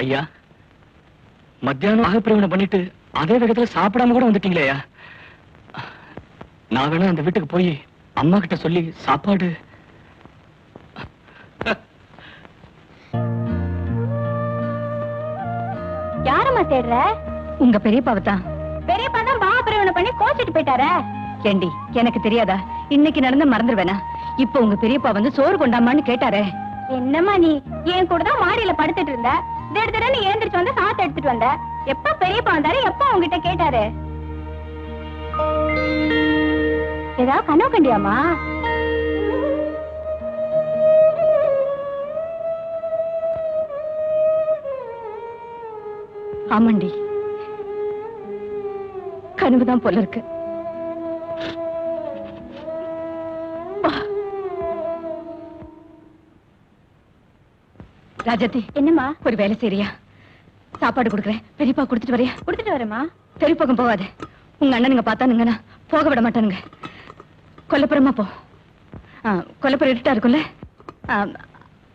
ஐயா, மத்தியானம் ஆகப்பிரவனை பண்ணிட்டு அதே வேகத்துல சாப்பிடாம கூட வந்துட்டீங்களே ஐயா. நான் வேணா அந்த வீட்டுக்கு போய் அம்மா கிட்ட சொல்லி சாப்பாடு. யாரம்மா தேடுற? உங்க பெரியப்பாவை தான். பெரியப்பா தான் பாபரவனை பண்ணி கோச்சிட்டு போயிட்டாரே. ஏண்டி, எனக்கு தெரியாதா? இன்னைக்கு நடந்த மறந்துடுவேனா? இப்ப உங்க பெரியப்பா வந்து சோறு கொண்டாமான்னு கேட்டாரே. என்னம்மா நீ என் கூட தான் மாடியில படுத்துட்டு இருந்த, திடீர்னு ஏந்திரிச்சு வந்து சாத்த எடுத்துட்டு வந்த. எப்ப பெரியப்பா வந்தாரு, எப்ப உங்ககிட்ட கேட்டாரு? ஏதாவது கனவு கண்டியாமா? ஆமாண்டி, கனவுதான் போல இருக்கு. ராஜாத்தி, என்னம்மா? ஒரு வேலை செய்றியா? சாப்பாடு கொடுக்குறேன், பெரியப்பா கொடுத்துட்டு வரையா? கொடுத்துட்டு வரேம்மா. தெருப்பக்கம் போகாத. உங்க அண்ணனுங்க பார்த்தானுங்கன்னா போக விட மாட்டானுங்க. கொல்லப்புறமா போ. கொல்லப்புறம் இருட்டா இருக்கும்ல,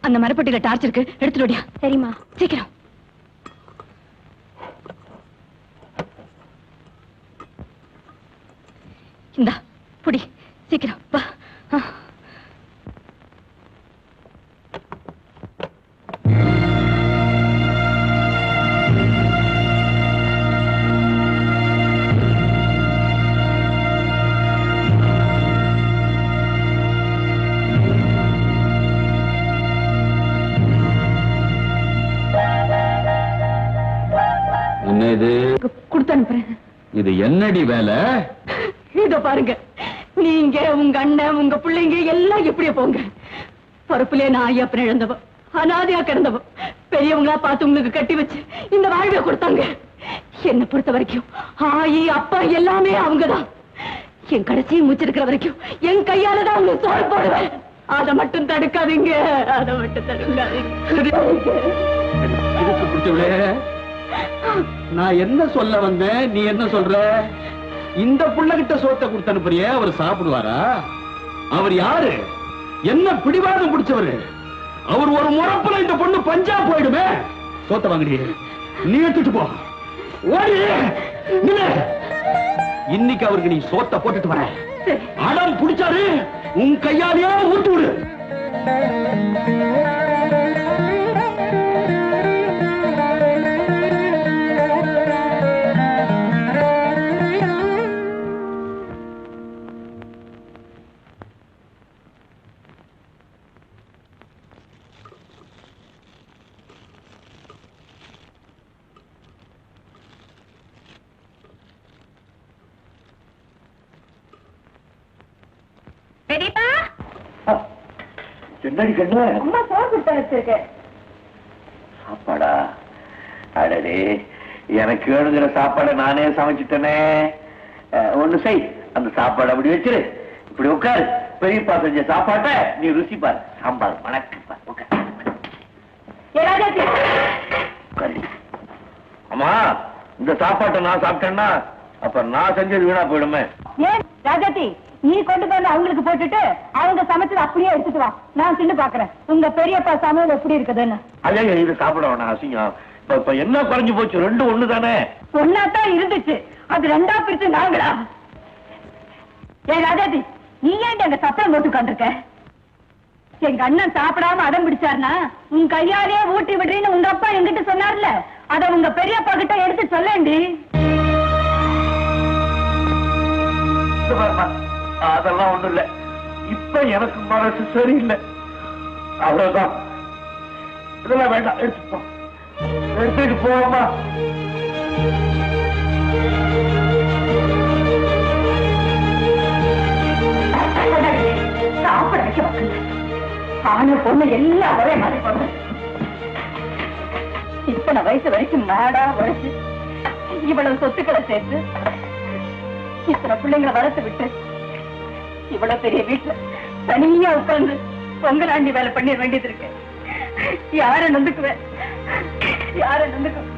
அந்த மரப்பட்டியில டார்ச் இருக்கு, எடுத்துட்டு வரியா? சரிம்மா. சீக்கிரம். இந்தா புடி, சீக்கிரம் வா. என்ன இது? கொடுத்து அனுப்புறேன். இது என்னடி வேலை? இதோ பாருங்க, நீங்க உங்க அண்ணன் உங்க பிள்ளைங்க எல்லாம் எப்படியே போங்க. பொறுப்புலே நான் ஐயப்பன் இழந்தவ, அனாதையா கிடந்தவ, பெரியவங்களா பார்த்து உங்களுக்கு கட்டி வச்சு இந்த வாழ்வை கொடுத்தாங்க. என்னை பொறுத்த வரைக்கும் ஆயி அப்பா எல்லாமே அவங்கதான். என் கடைசி மூச்சிருக்கிற வரைக்கும் என் கையாலதான் அவங்க சோறு போடுவேன். அதை மட்டும் தடுக்காதீங்க, அதை மட்டும் தடுக்காதீங்க. நான் என்ன சொல்ல வந்தேன், நீ என்ன சொல்ற? இந்த புள்ளகிட்ட சோத்தை கொடுத்து அனுப்புறிய, அவர் சாப்பிடுவாரா? அவர் யாரு? என்ன பிடிவாதம் பிடிச்சவரு? அவர் ஒரு முறப்புல இந்த பொண்ணு பஞ்சா போயிடுமே. சோத்தை வாங்கடி, நீ எடுத்துட்டு போ. ஓடி நில்லு. இன்னைக்கு அவருக்கு நீ சோத்தை போட்டுட்டு வர. அடம் பிடிச்சாரு உன் கையாலேயே ஊட்டு விடு. பெரியப்பா, என்னடி கண்ணு? அம்மா சோறு கொடுத்து வச்சிருக்கேன். சாப்பாடா? அடடே, எனக்கு வேணுங்கிற சாப்பாடை நானே சமைச்சிட்டேனே. ஒண்ணு செய், அந்த சாப்பாடு அப்படி வச்சிரு, இப்படி உட்காரு. பெரியப்பா செஞ்ச சாப்பாட்டை நீ ருசி பாரு. சாம்பார் வணக்கம். அம்மா, இந்த சாப்பாட்டை நான் சாப்பிட்டேன்னா அப்ப நான் செஞ்சது வீணா போயிடுமே. ஏன் ராஜாத்தி, நீ கொண்டு வந்து அவங்களுக்கு போட்டுட்டு அவங்க சமைச்சது அப்படியே எடுத்துட்டு வா, நான் தின்னு பாக்குறேன் உங்க பெரியப்பா சமையல் எப்படி இருக்குதுன்னு. ஐயா, இது சாப்பிட வேணாம், அசிங்கம். இப்ப என்ன குறைஞ்சு போச்சு? ரெண்டு ஒண்ணு தானே. ஒன்னாத்தான் இருந்துச்சு, அது ரெண்டா பிரிச்சு நாங்களா? ஏன் ராஜாத்தி, நீ ஏன் அங்க சத்தம் போட்டு உட்காந்துருக்க? எங்க அண்ணன் சாப்பிடாம அடம் பிடிச்சாருனா உன் கையாலேயே ஊட்டி விடுறீன்னு உங்க அப்பா என்கிட்ட சொன்னார்ல, அத உங்க பெரியப்பா கிட்ட எடுத்து சொல்லேண்டி. அதெல்லாம் ஒண்ணும் இல்ல. இப்ப எனக்கு மனசு சரியில்லை, அவ்வளவுதான். இதெல்லாம் வேண்டாம், எடுத்துட்டு போவோமா? சாப்பிட வைக்க மக்கள் ஆணு பொண்ணு எல்லாம் ஒரே மாதிரி பொண்ணு. இத்தனை வயசு வரைக்கும் நாடா வயசு இவ்வளவு சொத்துக்களை சேர்த்து இத்தனை பிள்ளைங்களை வளர்த்து விட்டு இவ்வளவு பெரிய வீட்டுல தனியா உட்கார்ந்து பொங்கலாண்டி வேலை பண்ணிட வேண்டியது இருக்கு. யார நந்துக்குவேன், யார நந்துக்குவேன்?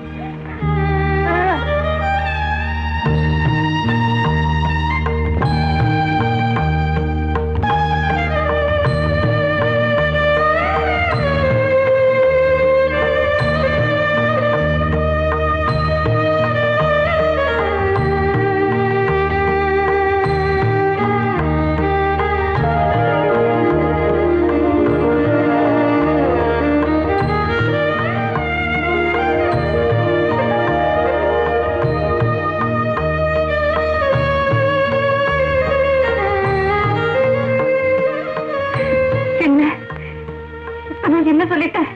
என்ன சொல்லிட்டேன்?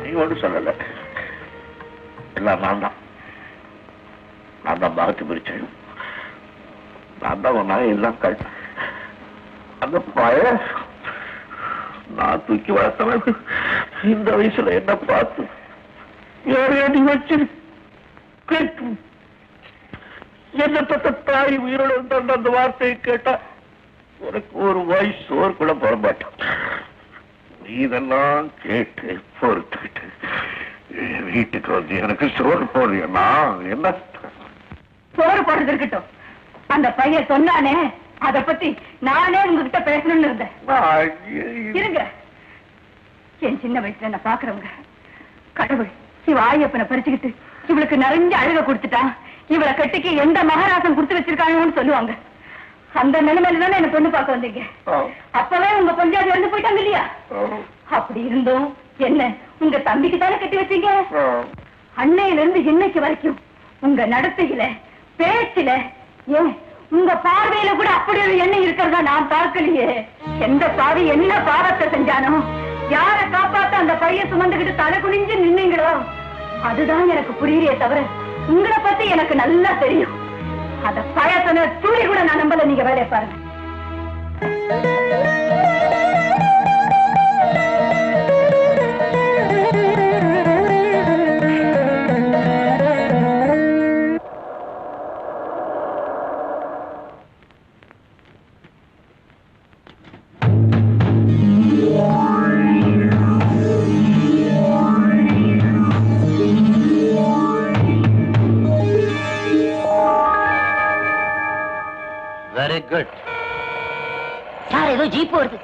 நீ ஒன்றும் சொல்லல. எல்லாம் நான் தான் பாகத்து பிரிச்சேன். நான் தான் உன் நகை எல்லாம் அந்த பய நான் தூக்கி வளர்த்தவன் இந்த வயசுல என்ன பார்த்து ஏறி வச்சு என்ன பத்த தாய் உயிரோடு வந்து அந்த வார்த்தையை கேட்டா உனக்கு ஒரு வயசு சோறு கூட போட மாட்டான். நீ இதெல்லாம் கேட்டு பொறுத்துக்கிட்டு வீட்டுக்கு வந்து எனக்கு சோறு போடுறியா? என்ன சோறு போடுறது இருக்கட்டும், அந்த பையன் சொன்னானே அத பத்தி நானே உங்ககிட்ட பேசணும்னு இருந்தேன். இருங்க. என் சின்ன வயசுல என்ன பாக்குறவங்க கடவுள் சிவாயப்பனை பறிச்சுக்கிட்டு இவளுக்கு நிறைஞ்ச அழக கொடுத்துட்டான், இவளை கட்டிக்கு எந்த மகாராசம் கொடுத்து வச்சிருக்காங்கன்னு சொல்லுவாங்க. அந்த நிலைமையில தானே என்ன பொண்ணு பார்க்க வந்தீங்க. அப்பவே உங்க பஞ்சாதி வந்து போயிட்டாங்க இல்லையா? அப்படி இருந்தும் என்ன உங்க தம்பிக்கு தானே கட்டி வச்சீங்க. அன்னையில இருந்து இன்னைக்கு வரைக்கும் உங்க நடத்தையில பேச்சில ஏன் உங்க பார்வையில கூட அப்படி ஒரு எண்ணம் இருக்கிறதா நான் பார்க்கலையே. எந்த பாவி என்ன பாவத்தை செஞ்சானோ, யார காப்பாத்த அந்த பையன் சுமந்துகிட்டு தலை குனிஞ்சு நின்னீங்களோ அதுதான் எனக்கு புரியலையே தவிர உங்களை பத்தி எனக்கு நல்லா தெரியும். அத பழத்தன துளி கூட நான் நம்பல. நீங்க வேலையை பாருங்க. வெரி குட் சார், ஏதோ ஜீப் வருது.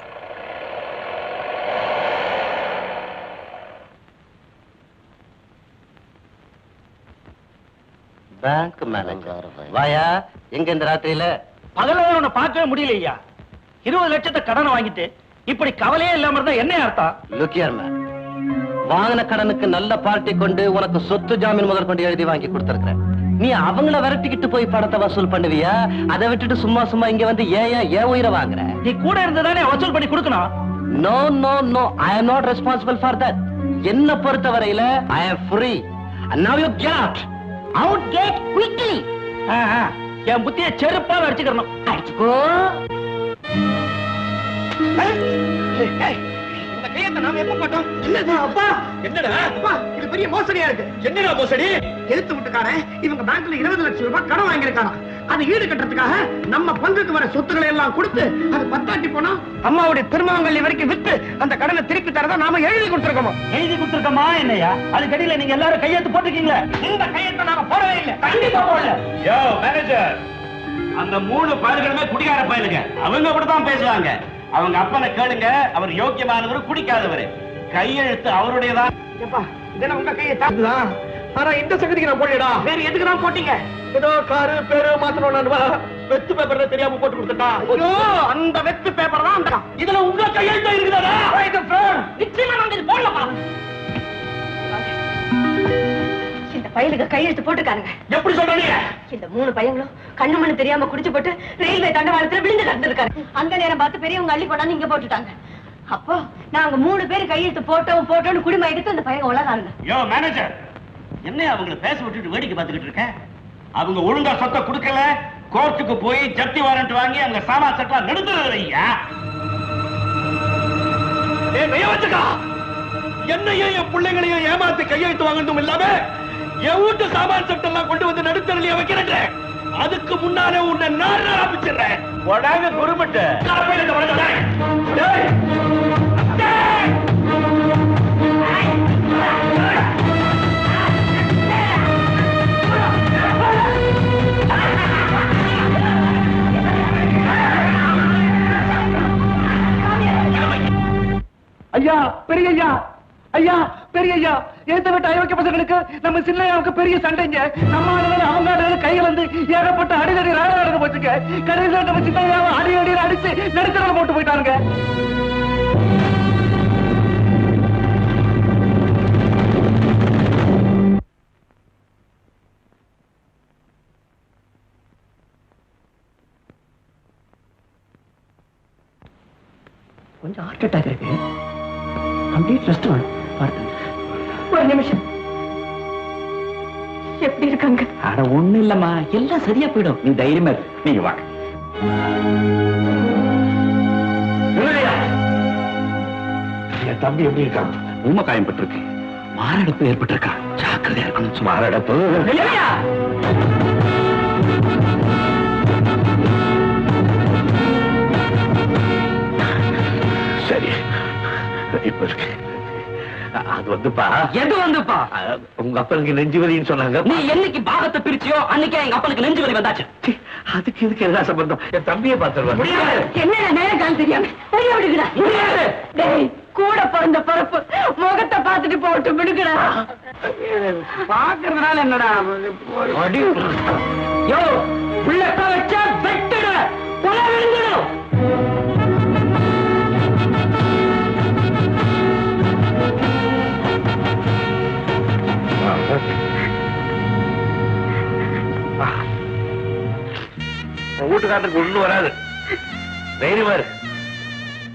பேங்க் மேனேஜர் வாயா. எங்க இந்த ராத்திரியில? பகல உன்னை பார்க்கவே முடியலையா? 20 லட்சத்தை கடனை வாங்கிட்டு இப்படி கவலையே இல்லாம இருந்தா என்ன அர்த்தம்? லுக் ஹியர் மேன், வாங்கின கடனுக்கு நல்ல பார்ட்டி கொண்டு உனக்கு சொத்து ஜாமீன் முதல் கொண்டு எழுதி வாங்கி கொடுத்திருக்கிறேன். நீ அவங்கள விரட்டிக்கிட்டு போய் பணத்தை வசூல் பண்ணுவியா? அதை விட்டுட்டு சும்மா சும்மா இங்க வந்து ஏன் உயிரை வாங்குற? நீ கூட இருந்ததானே வசூல் பண்ணி கொடுக்கணும். No no no, I am not responsible for that. என்ன பொறுத்தவரையில I am free. And now you get out get quickly. என் புத்திய செருப்பால அடிச்சுக்கணும். அடிச்சுக்கோ. இந்த கையத்தை நாம எப்ப போட்டோம்? என்னடா அப்பா, என்னடா அப்பா, இது பெரிய மோசடியா இருக்கு. என்னடா மோசடி? எழுத்து விட்டுக்காரன் இவங்க பேங்க்ல 20 லட்சம் ரூபாய் கடன் வாங்கியிருக்காங்க. அது ஈடு கட்டுறதுக்காக நம்ம பங்குக்கு வர சொத்துக்களை எல்லாம் கொடுத்து அது பத்தாட்டி போனா அம்மாவுடைய திருமாங்கல்ய வரைக்கும் வித்து அந்த கடனை திருப்பி தரதா நாம எழுதி கொடுத்திருக்கோம். எழுதி கொடுத்திருக்கோமா என்னையா? அது கடையில நீங்க எல்லாரும் கையெழுத்து போட்டுக்கீங்களா? இந்த கையெழுத்தை நாம போடவே இல்லை. கண்டிப்பா போடல. யோ மேனேஜர், அந்த 3 பயல்களுமே குடிகார பயலுங்க. அவங்க கூட தான் பேசுவாங்க. அவங்க அப்பனை கேளுங்க, அவர் யோக்கியமானவர், குடிக்காதவர். கையெழுத்து அவருடையதான். இதெல்லாம் உங்க கையெழுத்தான். ஆனா இந்த சங்கதிக்கு நான் போடலடா. வேற எதுக்கு தான் போட்டீங்க? ஏதோ காரு பேரு மாத்தணும் வெத்து பேப்பர்ல தெரியாம போட்டு கொடுத்துட்டா. ஐயோ, அந்த வெத்து பேப்பர் தான் அந்த. இதுல உங்க கையெழுத்து இருக்குதா? நிச்சயமா நான் இது போடலப்பா. இந்த பையலுக்கு கையெழுத்து போட்டுக்காருங்க. எப்படி சொல்றீங்க? இந்த 3 பையங்களும் கண்ணு மண்ணு தெரியாம குடிச்சு போட்டு ரயில்வே தண்டவாளத்துல விழுந்து கிடந்திருக்காரு. அந்த நேரம் பார்த்து பெரியவங்க அள்ளி கொண்டாந்து இங்க போட்டுட்டாங்க. அப்போ நாங்க 3 பேர் கையெழுத்து போட்டோம்னு குடிமை எடுத்து அந்த பையன் உலகாருங்க. யோ மேனேஜர், என்ன அவங்களை பேச விட்டுட்டு வேடிக்கை பார்த்துக்கிட்டு இருக்க? அவங்க ஒழுங்கா சொத்தை கொடுக்கல, கோர்ட்டுக்கு போய் ஜப்தி வாரண்ட் வாங்கி அங்க சாமா சட்டா நடுத்துறதையா? என்னையும் என் பிள்ளைங்களையும் ஏமாத்தி கையெழுத்து வாங்கணும் இல்லாம என் வீட்டு சாமான் சட்டெல்லாம் கொண்டு வந்து நடுத்தரலைய வைக்கிறேன். அதுக்கு முன்னாலே உன்னை நான் ஆரம்பிச்சிடுறேன். உடங்க குறுமட்டு ஐயா, பெரிய ஐயா, ஐயா, பெரிய ஐயா, ஏத்த விட்ட அயோக்கிய பசங்களுக்கு நம்ம சின்னையாவுக்கு பெரிய சண்டைங்க. நம்ம ஆளுநர் அவங்க ஆளுநர் கைகள் வந்து ஏகப்பட்ட அடிதடி நடந்து போச்சுங்க. கடைசியில் நம்ம சின்னையாவை அடி அடிச்சு நடுத்தரம் போட்டு போயிட்டாங்க. கொஞ்சம் ஹார்ட் அட்டாக் இருக்கு. கம்ப்ளீட் ரெஸ்ட் வேணும். ஒரு நிமிஷம். எப்படி இருக்காங்க? அட ஒண்ணு இல்லம்மா, எல்லாம் சரியா போயிடும். நீ தைரியமா இரு. நீங்க வாங்க. என் தம்பி எப்படி இருக்கான்? உண்மை காயம்பட்டிருக்கு. மாரடைப்பு ஏற்பட்டிருக்கா. ஜாக்கிரதையா இருக்கணும். மாரடைப்பு சரி. இப்ப இருக்கு. அது வந்துப்பா. எது வந்துப்பா? உங்க அப்பனுக்கு நெஞ்சு வலின்னு சொன்னாங்க. நீ என்னைக்கு பாகத்தை பிரிச்சியோ அன்னைக்கே எங்க அப்பனுக்கு நெஞ்சு வலி வந்தாச்சு. அதுக்கு இதுக்கு என்ன சம்பந்தம்? என் தம்பியை பார்த்துருவாங்க. என்ன நேரம் தெரியாம கூட பிறந்த பரப்பு முகத்தை பார்த்துட்டு போட்டு விடுக்கடா. பாக்குறதுனால என்னடா யோ புள்ளக்க வச்சா வெட்டுட கொலை விழுந்துடும். வீட்டுக்காரருக்கு ஒண்ணு வராது. தைரியமா இரு.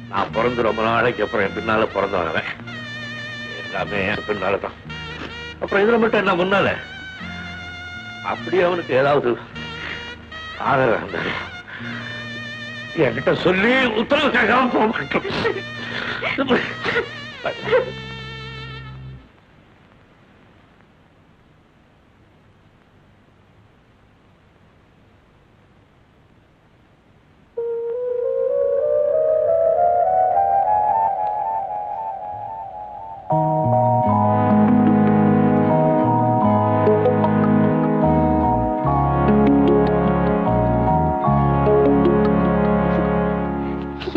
நான் பிறந்து ரொம்ப நாளைக்கு அப்புறம் என் பின்னால பிறந்த வரேன். எல்லாமே என் பின்னாலதான். அப்புறம் இதுல மட்டும் என்ன முன்னால அப்படி அவனுக்கு ஏதாவது ஆதரவு என்கிட்ட சொல்லி உத்தரவு கேட்காம போக மாட்டோம்.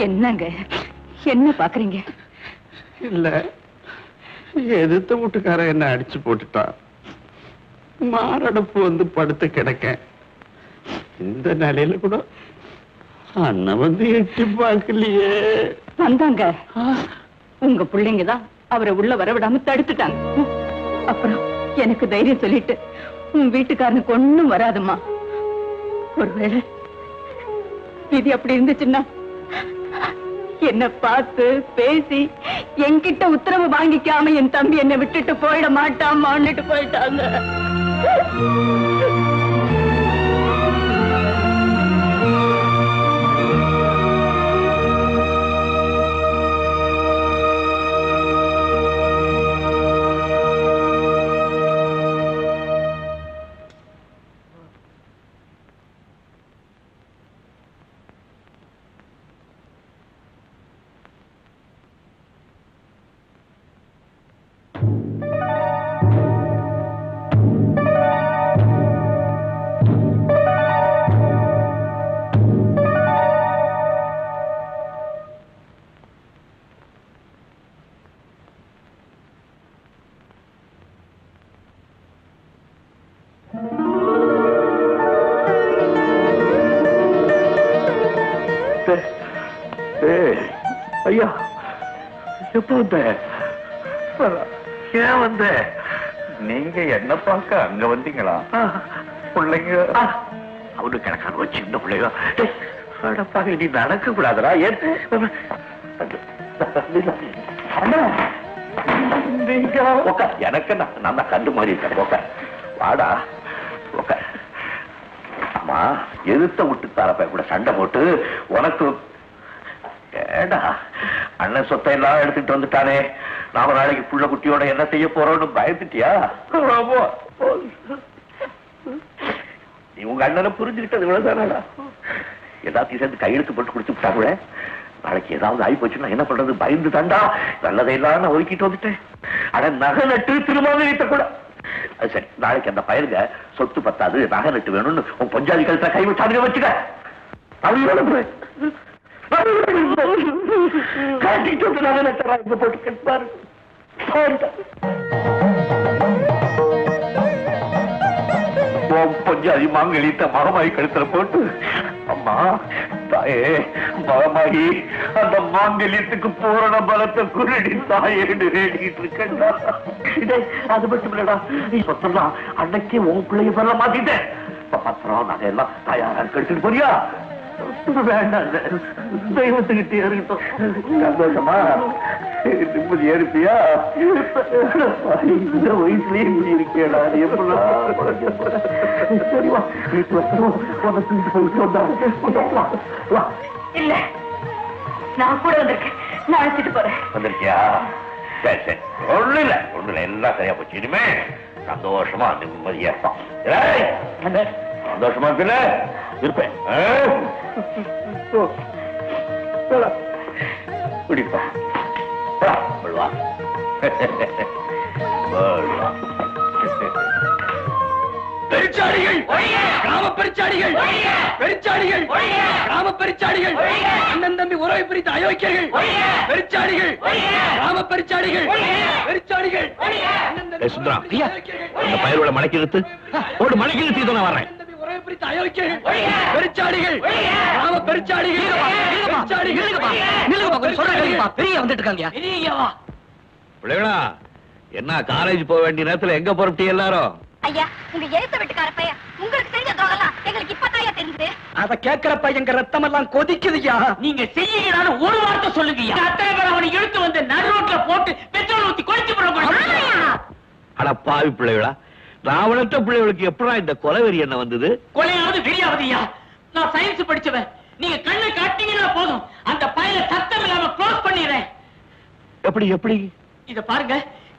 என்னங்க என்ன பாக்குறீங்க? இல்ல, எதிர்த்த வீட்டுக்கார என்ன அடிச்சு போட்டுட்டா. மாரடைப்பு வந்து படுத்து கிடக்க. இந்த நிலையில கூட அண்ணன் வந்து எட்டி பார்க்கலையே. வந்தாங்க. உங்க பிள்ளைங்கதான் அவரை உள்ள வரவிடாம தடுத்துட்டாங்க. அப்புறம் எனக்கு தைரியம் சொல்லிட்டு உன் வீட்டுக்காரனுக்கு ஒண்ணும் வராதுமா. ஒருவேளை இது அப்படி இருந்துச்சுன்னா என்ன பார்த்து பேசி என்கிட்ட உத்தரவு வாங்கிக்காம என் தம்பி என்னை விட்டுட்டு போயிட மாட்டாமான்னுட்டு போயிட்டாங்க. ஐயா, எப்ப வந்த? ஏன் வந்த? நீங்க என்ன பார்க்க அங்க வந்தீங்களா? பிள்ளைங்க அவனு கிடக்கான சின்ன பிள்ளைங்க. நீ நடக்க கூடாதா? ஏன் எனக்கு நான் கண்டு மாறி இருக்கேன். வாடா ஆமா, எதிர்த்த விட்டுத்தாரப்ப கூட சண்டை போட்டு உனக்கு ஏடா அண்ணன் சொத்தை எல்லாம் எடுத்துட்டு வந்துட்டானே, நாம நாளைக்கு புள்ள குட்டியோட என்ன செய்ய போறோம்னு பயந்துட்டியா? நீ உங்க அண்ணனை புரிஞ்சுக்கிட்டது இவ்வளவுதானடா. எல்லாத்தையும் சேர்ந்து கையெழுத்து போட்டு குடிச்சு விட்டா கூட நாளைக்கு ஏதாவது ஆகி போச்சுன்னா என்ன பண்றது? பயந்து தாண்டா நல்லதையெல்லாம் நான் ஒதுக்கிட்டு வந்துட்டேன். ஆனா நகை நட்டு திரும்ப கூட அது சரி. நாளைக்கு அந்த பயிர்க சொத்து பத்தாது, நகை நட்டு வேணும்னு உன் பொஞ்சாதி கழுத்த கை விட்டாதுங்க வச்சுக்க. கட்டிட்டு வந்து நகை நட்டா இங்க போட்டு கெட்டுப்பாரு. பொஞ்சாதி மாங்கலித்த மகமாயி கழுத்துல போட்டு அம்மா தாயே மகமாயி அந்த மாங்கலியத்துக்கு பூரண பலத்தை குருடி தாயேன்னு வேடிக்கிட்டு இருக்கா. அது மட்டும் இல்லடா, நீ சொத்தலாம் அன்னைக்கே உன் பிள்ளைய பரல மாத்திட்டேன். பத்திரம் நகையெல்லாம் தாயாரா கெடுத்துட்டு போறியா? வேண்டாம், தெய்வத்துக்கிட்டே இருக்கட்டும். சந்தோஷமா நிம்மதியா இருப்பியா? இந்த வயசுலயே இப்படி இருக்கேடா, எப்படா சரிவா இல்ல, நான் கூட வந்திருக்கேன். நான் அழைச்சிட்டு போறேன். வந்திருக்கியா? சரி சரி, ஒண்ணு இல்ல எல்லாம் சரியா போச்சு. இனிமே சந்தோஷமா நிம்மதியா இருப்பான். சந்தோஷமா இருக்குல்ல? இருப்பேன். குடிப்பா வா. பெருச்சாடிகள், கிராம பெருச்சாடிகள், பெருச்சாடிகள், கிராம பெருச்சாடிகள், அண்ணன் தம்பி உறவை பிரித்த அயோக்கியர்கள், பெருச்சாடிகள், கிராம பெருச்சாடிகள், பெருச்சாடிகள், அண்ணன் தம்பி சுந்தரா, உறவை பிரித்த அயோக்கியர்கள், அந்த பயிரோட மடக்கி இழுத்து ஒரு மடக்கி இழுத்து நான் வரேன். அண்ணன் தம்பி உறவை பிரித்த அயோக்கியர்கள், பெருச்சாடிகள், கிராம பெருச்சாடிகள், பெரிய வந்துட்டு இருக்காங்க. பிள்ளைகளா, என்ன காலேஜ் போக வேண்டிய நேரத்துல எங்க புறப்பட்டீங்க எல்லாரும்? ஐயா, உங்க எழுத்த வீட்டுக்கார பையன் உங்களுக்கு தெரிஞ்ச துரோகம் எங்களுக்கு இப்பதான் தெரிஞ்சது. அத கேட்கிறப்ப எங்க ரத்தம் எல்லாம் கொதிக்குதுயா. நீங்க செய்யீங்கன்னு ஒரு வார்த்தை சொல்லுங்க. அத்தனை பேர் அவனை இழுத்து வந்து நடு ரோட்ல போட்டு பெட்ரோல் ஊத்தி கொளுத்தி போடுறோம். அட பாவி பிள்ளைகளா, நான் வளர்த்த பிள்ளைகளுக்கு எப்படா இந்த கொலைவெறி என்ன வந்தது? கொலையாவது வெறியாவதுயா. நான் சயின்ஸ் படிச்சவன். நீங்க கண்ணை காட்டினீங்கன்னா போதும், அந்த பையனை சத்தம் இல்லாம க்ளோஸ் பண்ணிடுறேன். எப்படி? இத பாருங்க,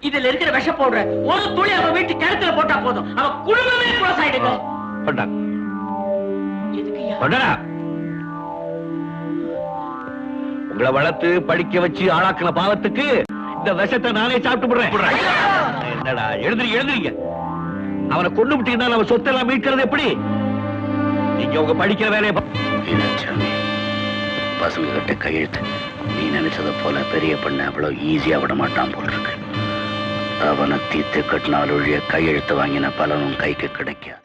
இதுல இருக்கிற விஷ பவுடர் ஒரு துளி அவன் வீட்டு கிணத்துல போட்டா போதும், அவன் குடும்பமே க்ளோஸ் ஆயிடுங்க. உங்களை வளர்த்து படிக்க வச்சு ஆளாக்கின பாவத்துக்கு இந்த விஷத்தை நானே சாப்பிட்டு போடுறேன். என்னடா எழுதுறீங்க? அவனை கொண்டு விட்டீங்கன்னா நம்ம சொத்தெல்லாம் மீட்கிறது எப்படி? நீங்க உங்க படிக்கிற வேலையை பசங்க கிட்ட கையெழுத்து. நீ நினைச்சத போல பெரிய பண்ண அவ்வளவு ஈஸியா விட மாட்டான் போல் இருக்கு. அவனை தீர்த்து கட்டினால் ஒழிய கையெழுத்து வாங்கின பலனும் கைக்கு கிடைக்காது.